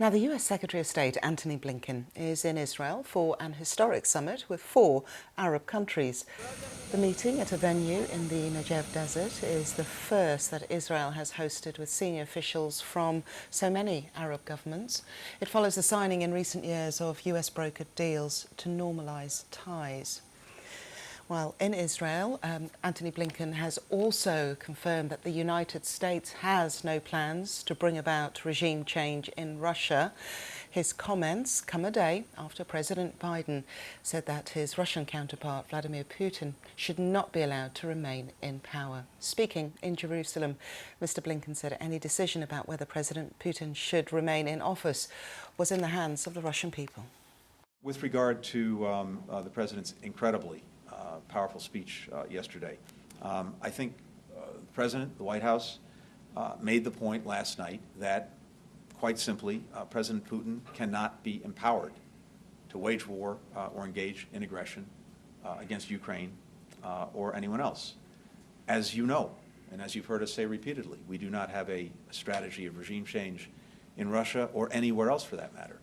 Now, the US Secretary of State, Antony Blinken, is in Israel for an historic summit with 4 Arab countries. The meeting at a venue in the Negev Desert is the first that Israel has hosted with senior officials from so many Arab governments. It follows the signing in recent years of US-brokered deals to normalise ties. Well, in Israel, Antony Blinken has also confirmed that the United States has no plans to bring about regime change in Russia. His comments come a day after President Biden said that his Russian counterpart, Vladimir Putin, should not be allowed to remain in power. Speaking in Jerusalem, Mr. Blinken said any decision about whether President Putin should remain in office was in the hands of the Russian people. With regard to the President's incredibly powerful speech yesterday, I think the President, the White House, made the point last night that, quite simply, President Putin cannot be empowered to wage war or engage in aggression against Ukraine or anyone else. As you know, and as you've heard us say repeatedly, we do not have a strategy of regime change in Russia or anywhere else for that matter.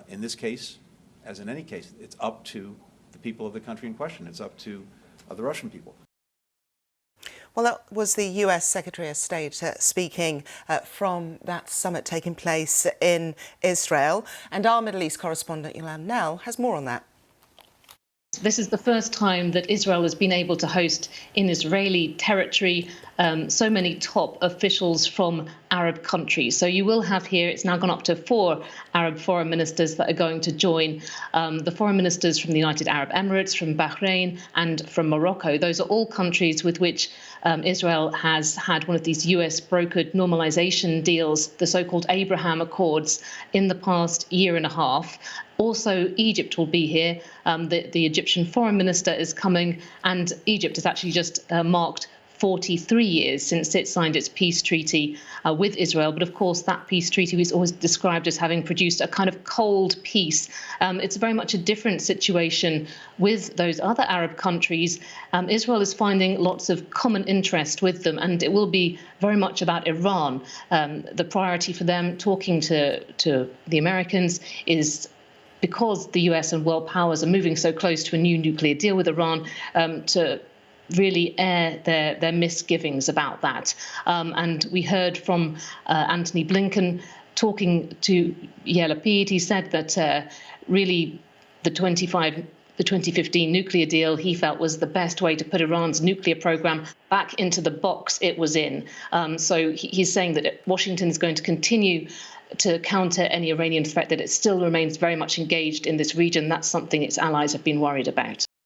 In this case, as in any case, it's up to the people of the country in question. It's up to the Russian people. Well, that was the US Secretary of State speaking from that summit taking place in Israel. And our Middle East correspondent, Yolande Nell, has more on that. This is the first time that Israel has been able to host in Israeli territory so many top officials from Arab countries. So you will have here, it's now gone up to 4 Arab foreign ministers that are going to join. The foreign ministers from the United Arab Emirates, from Bahrain and from Morocco. Those are all countries with which Israel has had one of these US-brokered normalization deals, the so-called Abraham Accords, in the past year and a half. Also, Egypt will be here. The Egyptian foreign minister is coming, and Egypt has actually just marked 43 years since it signed its peace treaty with Israel. But of course, that peace treaty was always described as having produced a kind of cold peace. It's very much a different situation with those other Arab countries. Israel is finding lots of common interest with them, and it will be very much about Iran. The priority for them, talking to the Americans, is because the US and world powers are moving so close to a new nuclear deal with Iran, to really air their misgivings about that. And we heard from Antony Blinken talking to Yair Lapid. He said that really the 2015 nuclear deal he felt was the best way to put Iran's nuclear program back into the box it was in. So he's saying that Washington is going to continue to counter any Iranian threat, that it still remains very much engaged in this region. That's something its allies have been worried about.